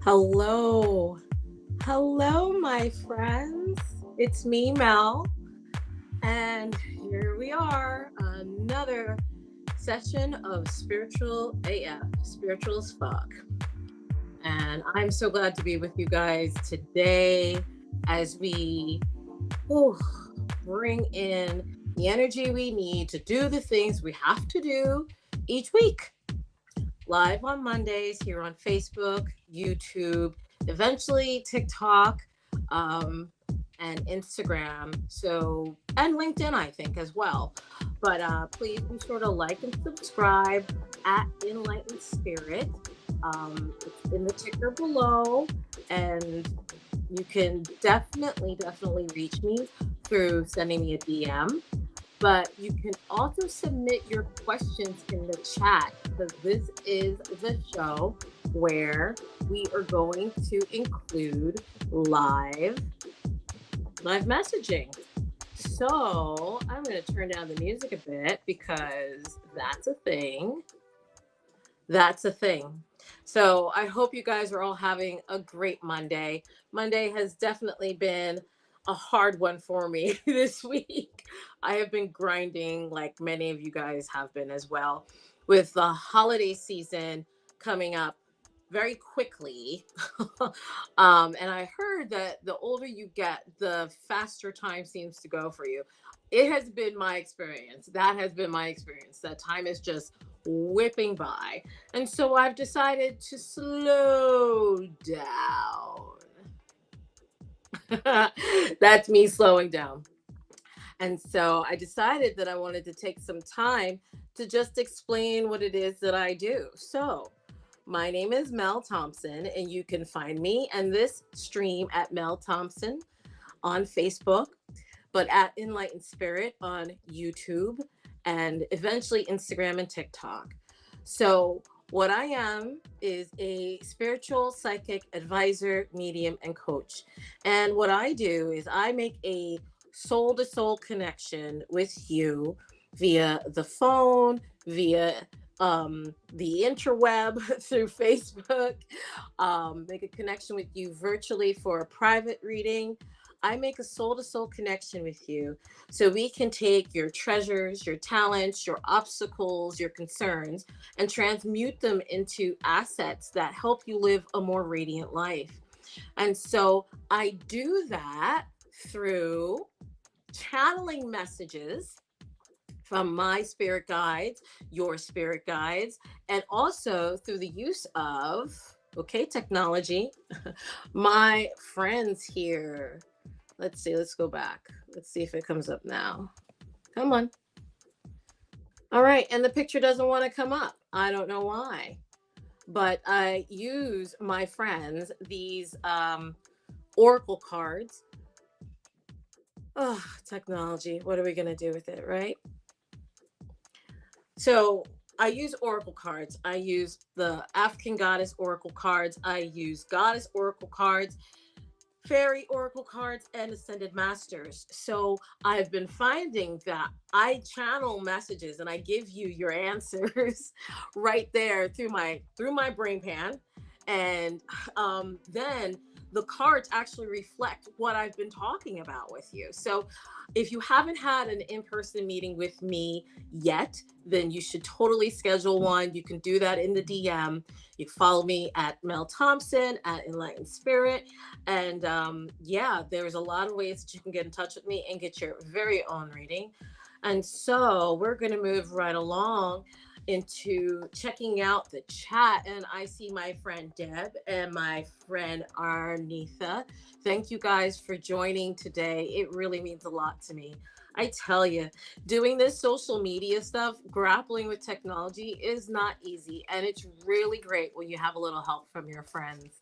Hello. Hello, my friends. It's me, Mel. And here we are, another session of Spiritual AF, Spiritual as Fuck. And I'm so glad to be with you guys today as we whew, bring in the energy we need to do the things we have to do each week. Live on Mondays here on Facebook, YouTube, eventually TikTok, um, and Instagram. So, and LinkedIn, I think, as well. But please be sure to like and subscribe at In-Lightened Spirit. It's in the ticker below. And you can definitely reach me through sending me a DM, but you can also submit your questions in the chat because this is the show where we are going to include live messaging. So I'm going to turn down the music a bit because that's a thing. That's a thing. So I hope you guys are all having a great Monday. Monday has definitely been a hard one for me this week. I have been grinding like many of you guys have been as well with the holiday season coming up very quickly. And I heard that the older you get, the faster time seems to go for you. It has been my experience. That has been my experience. That time is just whipping by. And so I've decided to slow down. That's me slowing down. And so I decided that I wanted to take some time to just explain what it is that I do. So, my name is Mel Thompson, and you can find me and this stream at Mel Thompson on Facebook, but at In-Lightened Spirit on YouTube, and eventually Instagram and TikTok. So, what I am is a spiritual psychic advisor, medium, and coach. And what I do is I make a soul to soul connection with you via the phone, via the interweb through Facebook, make a connection with you virtually for a private reading. I make a soul to soul connection with you so we can take your treasures, your talents, your obstacles, your concerns, and transmute them into assets that help you live a more radiant life. And so I do that through channeling messages from my spirit guides, your spirit guides, and also through the use of, okay, technology, my friends here. Let's see, let's go back. Let's see if it comes up now. Come on. All right, and the picture doesn't want to come up. I don't know why. But I use my friends, these oracle cards. Oh, technology. What are we going to do with it, right? So I use oracle cards. I use the African goddess oracle cards. I use goddess oracle cards, fairy oracle cards, and ascended masters. So I've been finding that I channel messages and I give you your answers right there through my brain pan. And then the cards actually reflect what I've been talking about with you. So if you haven't had an in-person meeting with me yet, then you should totally schedule one. You can do that in the DM. You can follow me at Mel Thompson at In-Lightened Spirit. And yeah, there's a lot of ways that you can get in touch with me and get your very own reading. And so we're going to move right along into checking out the chat. And I see my friend Deb and my friend Arnitha. Thank you guys for joining today. It really means a lot to me. I tell you, doing this social media stuff, grappling with technology is not easy. And it's really great when you have a little help from your friends.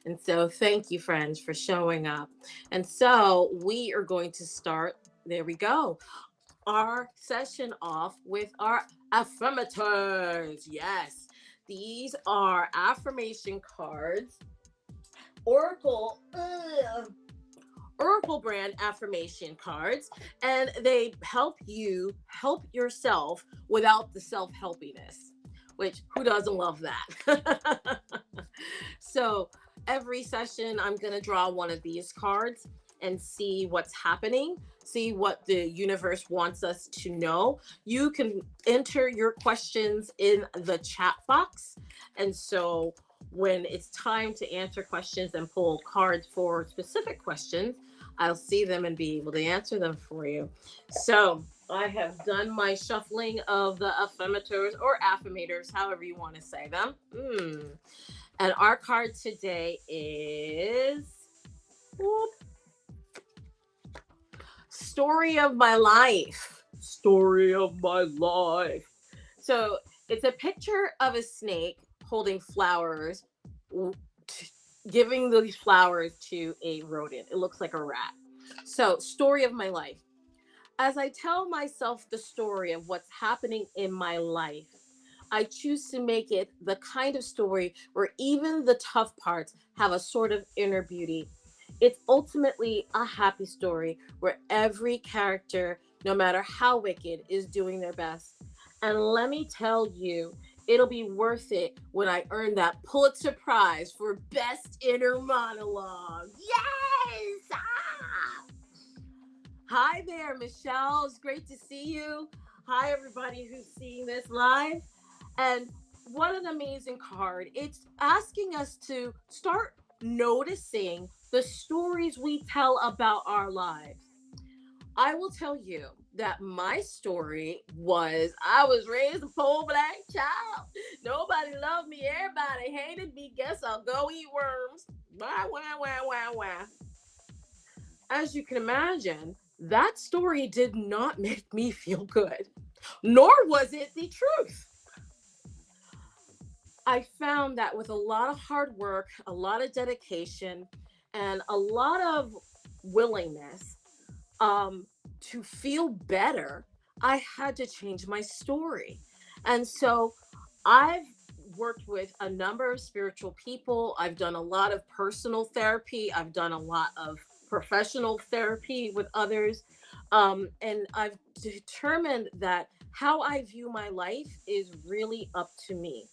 And so, thank you, friends, for showing up. And so, we are going to start. There we go. Our session off with our affirmators. Yes, these are affirmation cards, Oracle. Oracle brand affirmation cards, and they help you help yourself without the self-helpiness, which who doesn't love that? So every session, I'm going to draw one of these cards and see what's happening, see what the universe wants us to know. You can enter your questions in the chat box. And so when it's time to answer questions and pull cards for specific questions, I'll see them and be able to answer them for you. So I have done my shuffling of the affirmators or affirmators, however you want to say them. And our card today is whoop, Story of My Life. Story of my life. So it's a picture of a snake holding flowers, giving these flowers to a rodent. It looks like a rat. So, story of my life. As I tell myself the story of what's happening in my life, I choose to make it the kind of story where even the tough parts have a sort of inner beauty. It's ultimately a happy story where every character, no matter how wicked, is doing their best. And let me tell you, it'll be worth it when I earn that Pulitzer Prize for Best Inner Monologue. Yes! Ah! Hi there, Michelle. It's great to see you. Hi, everybody who's seeing this live. And what an amazing card. It's asking us to start noticing the stories we tell about our lives. I will tell you that my story was I was raised a poor black child. Nobody loved me. Everybody hated me. Guess I'll go eat worms. Wah, wah, wah, wah, wah. As you can imagine, that story did not make me feel good, nor was it the truth. I found that with a lot of hard work, a lot of dedication, and a lot of willingness to feel better, I had to change my story. And so I've worked with a number of spiritual people. I've done a lot of personal therapy. I've done a lot of professional therapy with others. And I've determined that how I view my life is really up to me.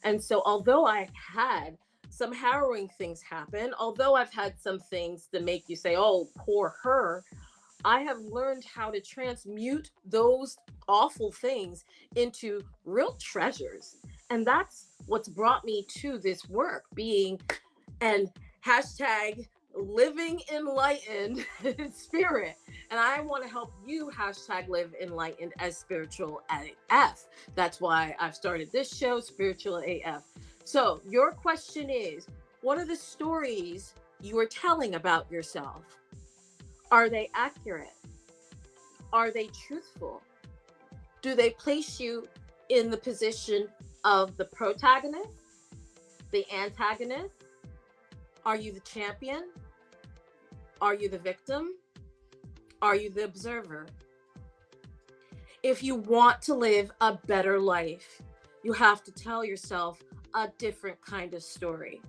And so, although I had some harrowing things happen, although I've had some things that make you say, oh, poor her, I have learned how to transmute those awful things into real treasures. And that's what's brought me to this work, being and hashtag living enlightened spirit. And I want to help you hashtag live enlightened as spiritual AF. That's why I've started this show, Spiritual AF. So your question is, what are the stories you are telling about yourself? Are they accurate? Are they truthful? Do they place you in the position of the protagonist, the antagonist? Are you the champion? Are you the victim? Are you the observer? If you want to live a better life, you have to tell yourself a different kind of story.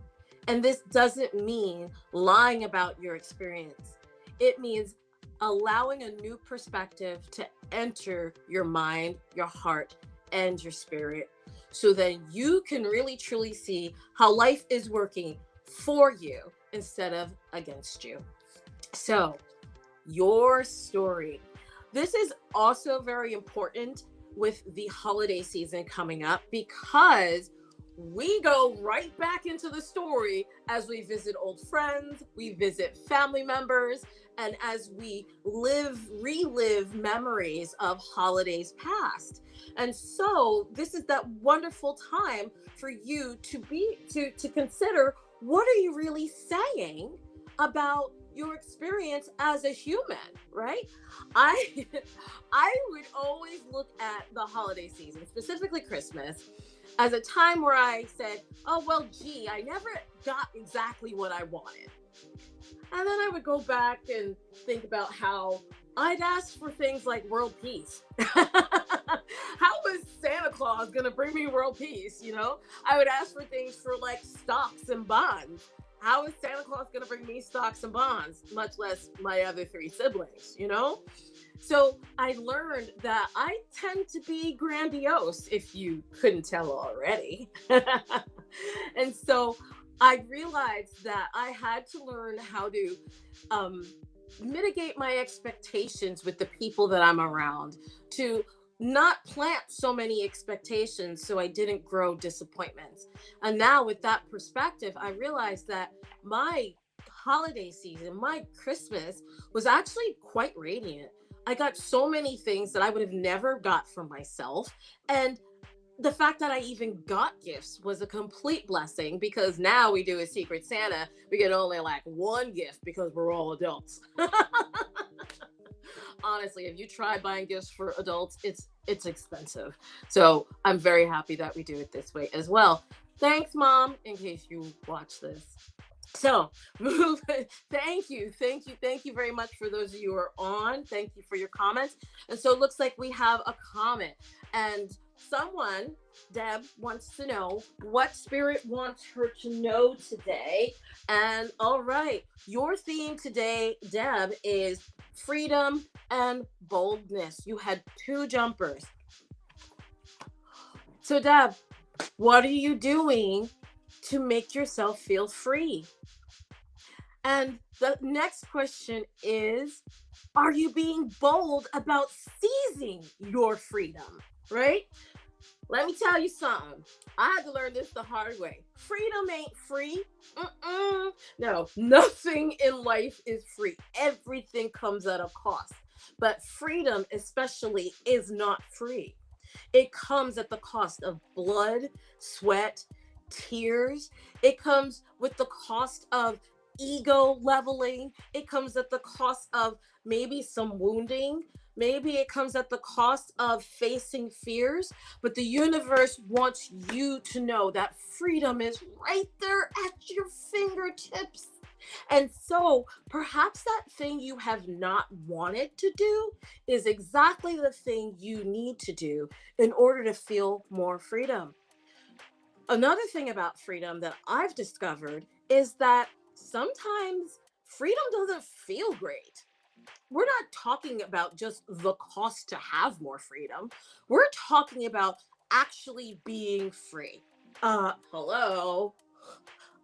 And this doesn't mean lying about your experience. It means allowing a new perspective to enter your mind, your heart, and your spirit, so that you can really truly see how life is working for you instead of against you. So, your story. This is also very important with the holiday season coming up, because we go right back into the story as we visit old friends, we visit family members, and as we relive memories of holidays past. And so this is that wonderful time for you to consider, what are you really saying about your experience as a human, right? I I would always look at the holiday season, specifically Christmas, as a time where I said, oh, well, gee, I never got exactly what I wanted. And then I would go back and think about how I'd ask for things like world peace. How was Santa Claus going to bring me world peace? You know, I would ask for things for like stocks and bonds. How is Santa Claus going to bring me stocks and bonds, much less my other three siblings, you know? So I learned that I tend to be grandiose, if you couldn't tell already. And so I realized that I had to learn how to um, mitigate my expectations with the people that I'm around, to not plant so many expectations so I didn't grow disappointments. And now, with that perspective, I realized that my holiday season, my Christmas, was actually quite radiant. I got so many things that I would have never got for myself. And the fact that I even got gifts was a complete blessing, because now we do a Secret Santa. We get only like one gift because we're all adults. Honestly, if you try buying gifts for adults, it's expensive. So I'm very happy that we do it this way as well. Thanks, Mom, in case you watch this. So, thank you very much for those of you who are on. Thank you for your comments. And so it looks like we have a comment, and someone, Deb, wants to know what Spirit wants her to know today. And all right, your theme today, Deb, is freedom and boldness. You had two jumpers. So, Deb, what are you doing to make yourself feel free? And the next question is, are you being bold about seizing your freedom? Right? Let me tell you something. I had to learn this the hard way. Freedom ain't free. No, nothing in life is free. Everything comes at a cost. But freedom, especially, is not free. It comes at the cost of blood, sweat, tears. It comes with the cost of ego leveling. It comes at the cost of maybe some wounding. Maybe it comes at the cost of facing fears. But the universe wants you to know that freedom is right there at your fingertips. And so perhaps that thing you have not wanted to do is exactly the thing you need to do in order to feel more freedom. Another thing about freedom that I've discovered is that sometimes freedom doesn't feel great. We're not talking about just the cost to have more freedom. We're talking about actually being free. Hello.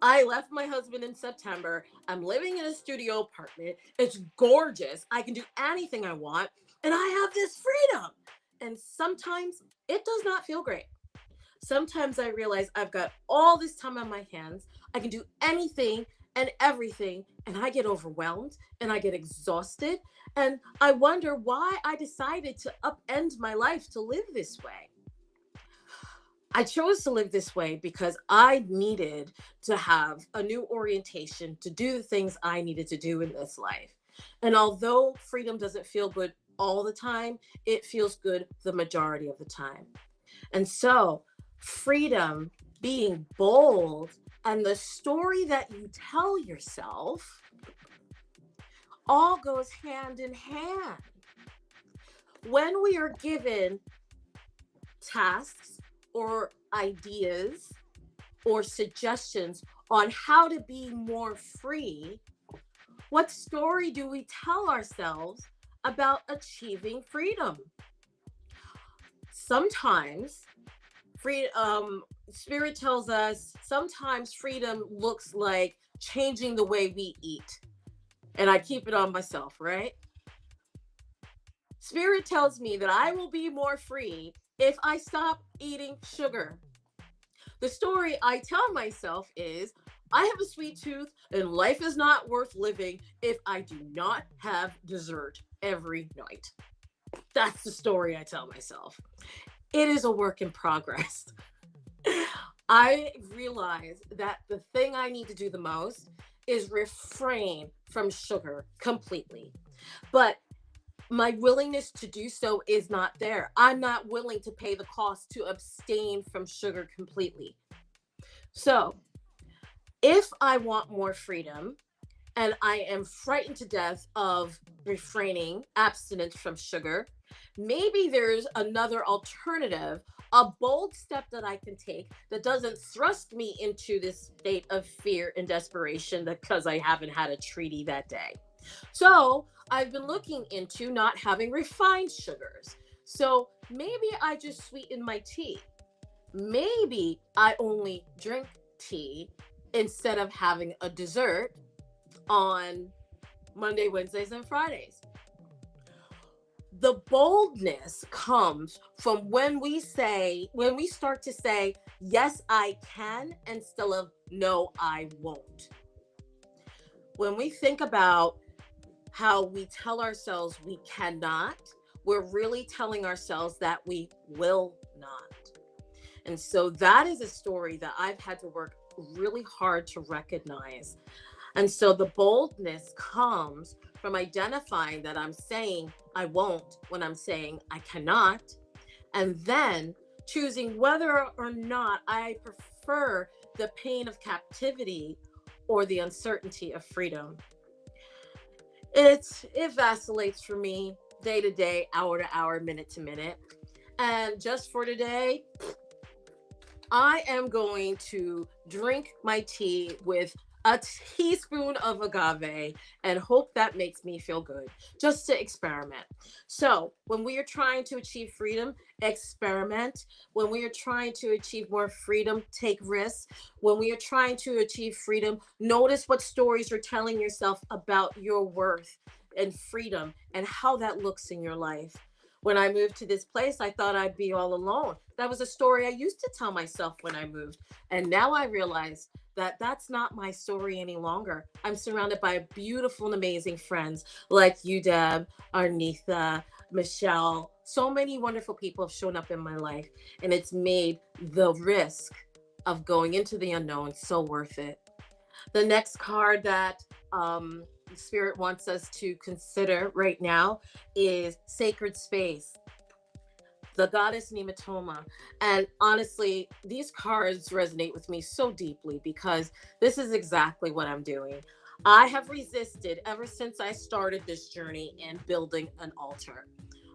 I left my husband in September. I'm living in a studio apartment. It's gorgeous. I can do anything I want, and I have this freedom. And sometimes it does not feel great. Sometimes I realize I've got all this time on my hands. I can do anything and everything, and I get overwhelmed and I get exhausted. And I wonder why I decided to upend my life to live this way. I chose to live this way because I needed to have a new orientation to do the things I needed to do in this life. And although freedom doesn't feel good all the time, it feels good the majority of the time. And so, freedom, being bold, and the story that you tell yourself all goes hand in hand. When we are given tasks or ideas or suggestions on how to be more free, what story do we tell ourselves about achieving freedom? Sometimes Spirit tells us sometimes freedom looks like changing the way we eat. And I keep it on myself, right? Spirit tells me that I will be more free if I stop eating sugar. The story I tell myself is I have a sweet tooth and life is not worth living if I do not have dessert every night. That's the story I tell myself. It is a work in progress. I realize that the thing I need to do the most is refrain from sugar completely. But my willingness to do so is not there. I'm not willing to pay the cost to abstain from sugar completely. So, if I want more freedom and I am frightened to death of refraining abstinence from sugar, maybe there's another alternative, a bold step that I can take that doesn't thrust me into this state of fear and desperation because I haven't had a treaty that day. So I've been looking into not having refined sugars. So maybe I just sweeten my tea. Maybe I only drink tea instead of having a dessert on Monday, Wednesdays, and Fridays. The boldness comes from when we start to say, yes, I can, instead of no, I won't. When we think about how we tell ourselves we cannot, we're really telling ourselves that we will not. And so that is a story that I've had to work really hard to recognize. And so the boldness comes from identifying that I'm saying I won't when I'm saying I cannot, and then choosing whether or not I prefer the pain of captivity or the uncertainty of freedom. It vacillates for me day to day, hour to hour, minute to minute. And just for today, I am going to drink my tea with a teaspoon of agave and hope that makes me feel good, just to experiment. So, when we are trying to achieve freedom, experiment. When we are trying to achieve more freedom, take risks. When we are trying to achieve freedom, notice what stories you're telling yourself about your worth and freedom and how that looks in your life. When I moved to this place, I thought I'd be all alone. That was a story I used to tell myself when I moved. And now I realize that that's not my story any longer. I'm surrounded by beautiful and amazing friends like you, Deb, Arnitha, Michelle. So many wonderful people have shown up in my life, and it's made the risk of going into the unknown so worth it. The next card that Spirit wants us to consider right now is Sacred Space, the goddess Nematoma. And honestly, these cards resonate with me so deeply because this is exactly what I'm doing. I have resisted ever since I started this journey in building an altar.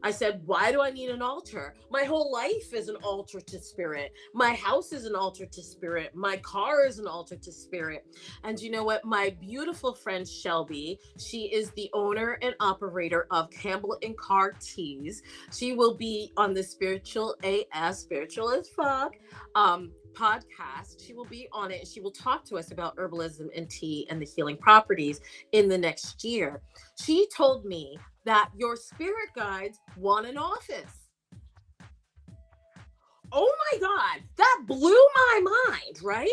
I said, why do I need an altar? My whole life is an altar to spirit. My house is an altar to spirit. My car is an altar to spirit. And you know what? My beautiful friend Shelby, she is the owner and operator of Campbell and Carr Teas. She will be on the Spiritual AS, Spiritual as Fuck, podcast. She will be on it. She will talk to us about herbalism and tea and the healing properties in the next year. She told me that your spirit guides want an office. Oh my God, that blew my mind, right?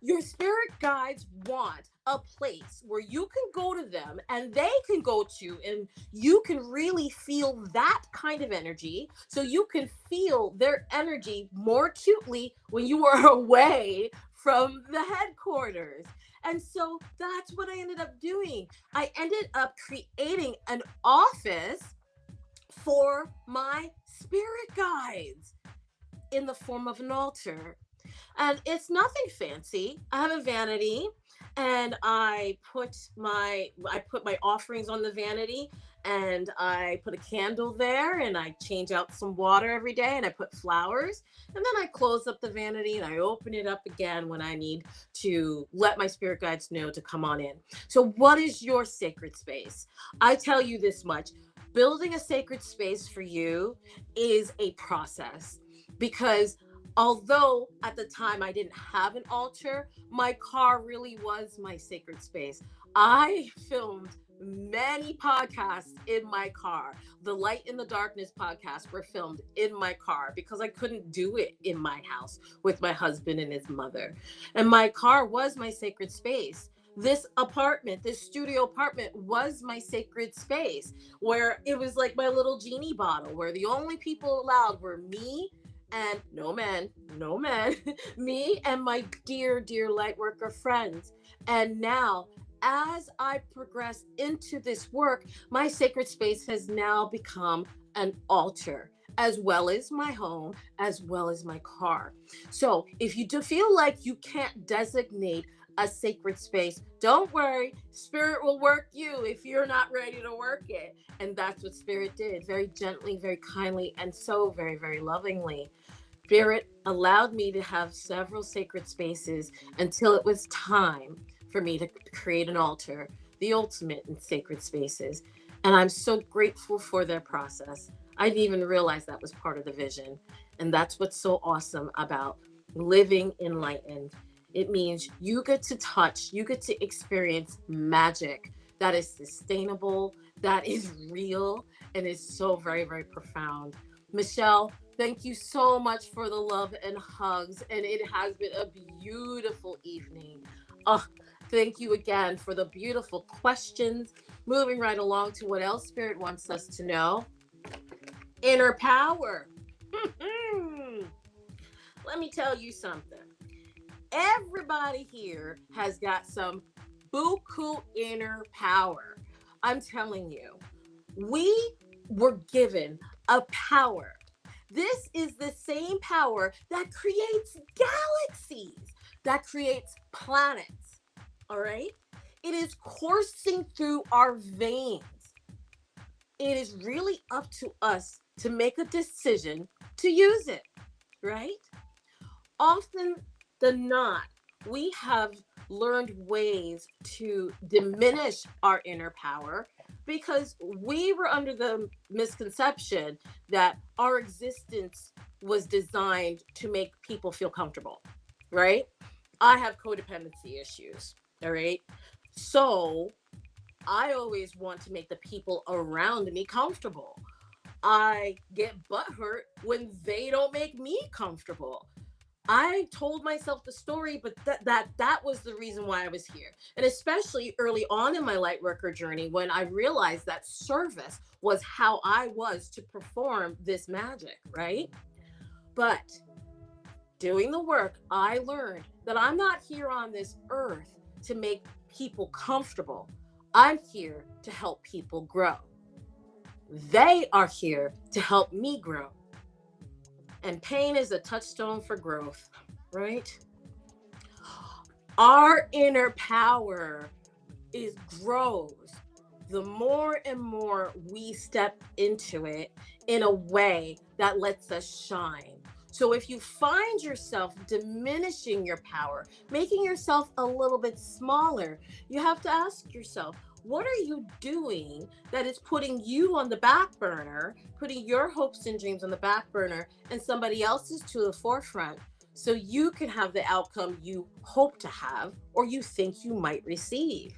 Your spirit guides want a place where you can go to them and they can go to, and you can really feel that kind of energy. So you can feel their energy more acutely when you are away from the headquarters. And so that's what I ended up doing. I ended up creating an office for my spirit guides in the form of an altar. And it's nothing fancy. I have a vanity and I put my offerings on the vanity, and I put a candle there, and I change out some water every day, and I put flowers, and then I close up the vanity and I open it up again when I need to let my spirit guides know to come on in. So what is your sacred space? I tell you this much. Building a sacred space for you is a process, because although at the time I didn't have an altar, my car really was my sacred space. I filmed many podcasts in my car. The Light in the Darkness podcasts were filmed in my car because I couldn't do it in my house with my husband and his mother. And my car was my sacred space. This apartment, this studio apartment, was my sacred space, where it was like my little genie bottle, where the only people allowed were me and no men, no men, me and my dear, dear light worker friends. And now, as I progress into this work, my sacred space has now become an altar, as well as my home, as well as my car. So if you do feel like you can't designate a sacred space, don't worry. Spirit will work you if you're not ready to work it. And that's what Spirit did, very gently, very kindly, and so very, very lovingly. Spirit allowed me to have several sacred spaces until it was time for me to create an altar, the ultimate in sacred spaces. And I'm so grateful for their process. I didn't even realize that was part of the vision. And that's what's so awesome about living enlightened. It means you get to touch, you get to experience magic that is sustainable, that is real, and is so very, very profound. Michelle, thank you so much for the love and hugs. And it has been a beautiful evening. Oh, thank you again for the beautiful questions. Moving right along to what else Spirit wants us to know: inner power. Let me tell you something. Everybody here has got some buku inner power. I'm telling you, we were given a power. This is the same power that creates galaxies, that creates planets. All right? It is coursing through our veins. It is really up to us to make a decision to use it, right? Often than not, we have learned ways to diminish our inner power because we were under the misconception that our existence was designed to make people feel comfortable, right? I have codependency issues, all right? So I always want to make the people around me comfortable. I get butthurt when they don't make me comfortable. I told myself the story, but that was the reason why I was here. And especially early on in my light worker journey, when I realized that service was how I was to perform this magic, right? But doing the work, I learned that I'm not here on this earth to make people comfortable. I'm here to help people grow. They are here to help me grow. And pain is a touchstone for growth, right? Our inner power is grows the more and more we step into it in a way that lets us shine. So if you find yourself diminishing your power, making yourself a little bit smaller, you have to ask yourself, what are you doing that is putting you on the back burner, putting your hopes and dreams on the back burner, and somebody else's to the forefront, so you can have the outcome you hope to have or you think you might receive?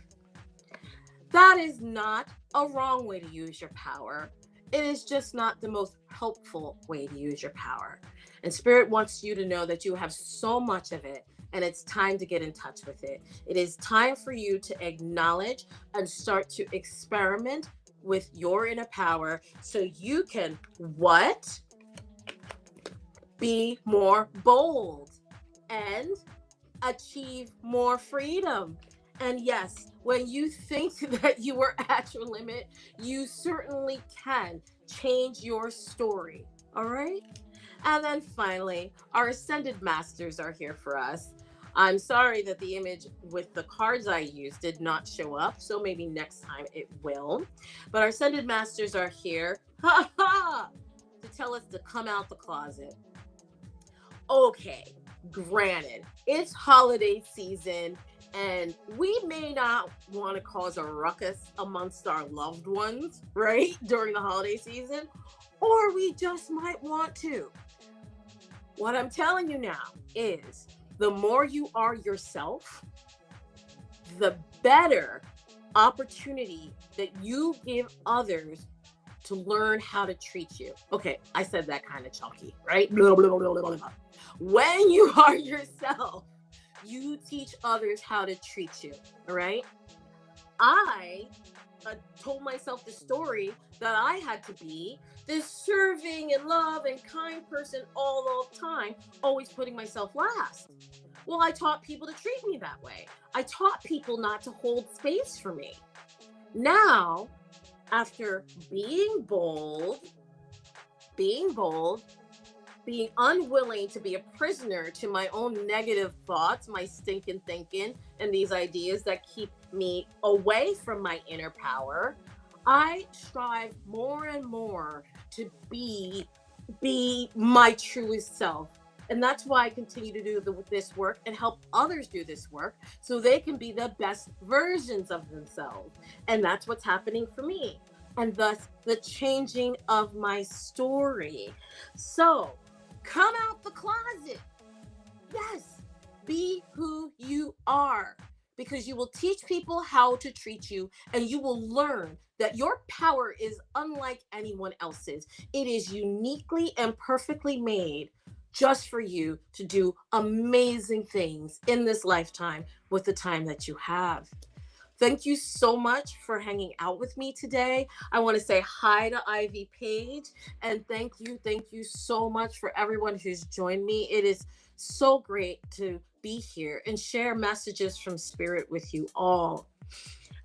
That is not a wrong way to use your power. It is just not the most helpful way to use your power. And Spirit wants you to know that you have so much of it, and it's time to get in touch with it. It is time for you to acknowledge and start to experiment with your inner power so you can what? Be more bold and achieve more freedom. And yes, when you think that you are at your limit, you certainly can change your story. All right. And then finally, our ascended masters are here for us. I'm sorry that the image with the cards I used did not show up, so maybe next time it will. But our ascended masters are here, ha ha, to tell us to come out the closet. Okay, granted, it's holiday season and we may not want to cause a ruckus amongst our loved ones, right, during the holiday season, or we just might want to. What I'm telling you now is the more you are yourself, the better opportunity that you give others to learn how to treat you. Okay, I said that kind of chunky, right? When you are yourself, you teach others how to treat you, all right? I told myself the story that I had to be this serving and love and kind person all the time, always putting myself last. Well, I taught people to treat me that way. I taught people not to hold space for me. Now, after being bold, being unwilling to be a prisoner to my own negative thoughts, my stinking thinking, and these ideas that keep me away from my inner power, I strive more and more to be my truest self. And that's why I continue to do this work and help others do this work so they can be the best versions of themselves. And that's what's happening for me. And thus the changing of my story. So come out the closet. Yes, Be who you are, because you will teach people how to treat you, and you will learn that your power is unlike anyone else's. It is uniquely and perfectly made just for you to do amazing things in this lifetime with the time that you have. Thank you so much for hanging out with me today. I want to say hi to Ivy Page, and thank you so much for everyone who's joined me. It is so great to be here and share messages from Spirit with you all.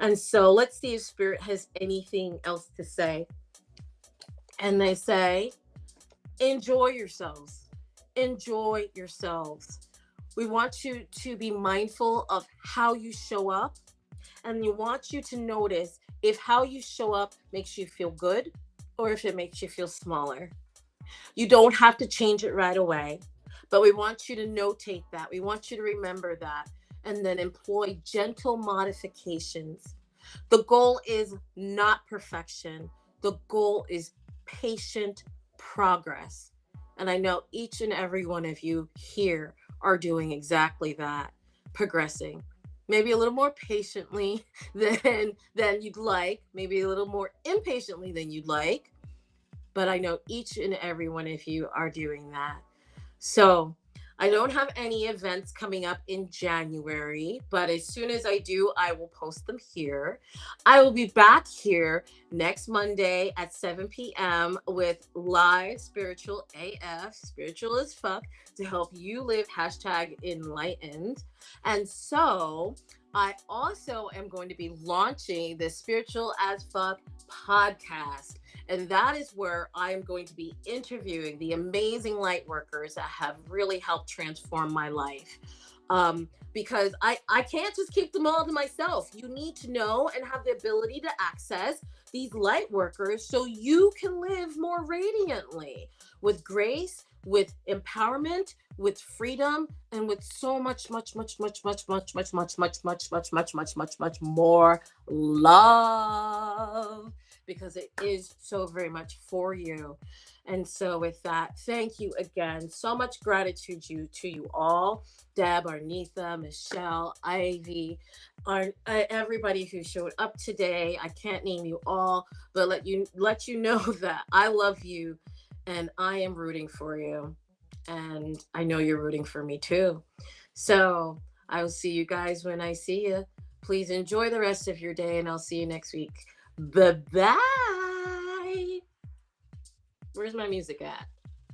And so let's see if Spirit has anything else to say. And they say, enjoy yourselves. Enjoy yourselves. We want you to be mindful of how you show up, and we want you to notice if how you show up makes you feel good or if it makes you feel smaller. You don't have to change it right away, but we want you to notate that. We want you to remember that and then employ gentle modifications. The goal is not perfection, the goal is patient progress. And I know each and every one of you here are doing exactly that, progressing. Maybe a little more patiently than you'd like, maybe a little more impatiently than you'd like, but I know each and every one of you are doing that. So I don't have any events coming up in January, but as soon as I do, I will post them here. I will be back here next Monday at 7 p.m. with live spiritual AF, spiritual as fuck, to help you live hashtag enlightened. And so I also am going to be launching the Spiritual as Fuck podcast. And that is where I am going to be interviewing the amazing light workers that have really helped transform my life. Because I can't just keep them all to myself. You need to know and have the ability to access these light workers so you can live more radiantly with grace, with empowerment, with freedom, and with so much more love, because it is so very much for you. And so with that, thank you again. So much gratitude to you all. Deb, Arnitha, Michelle, Ivy, everybody who showed up today. I can't name you all, but let you know that I love you and I am rooting for you. And I know you're rooting for me too. So I will see you guys when I see you. Please enjoy the rest of your day, and I'll see you next week. Bye bye. Where's my music at?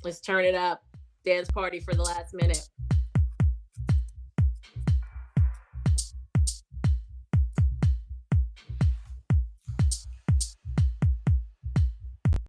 Let's turn it up. Dance party for the last minute.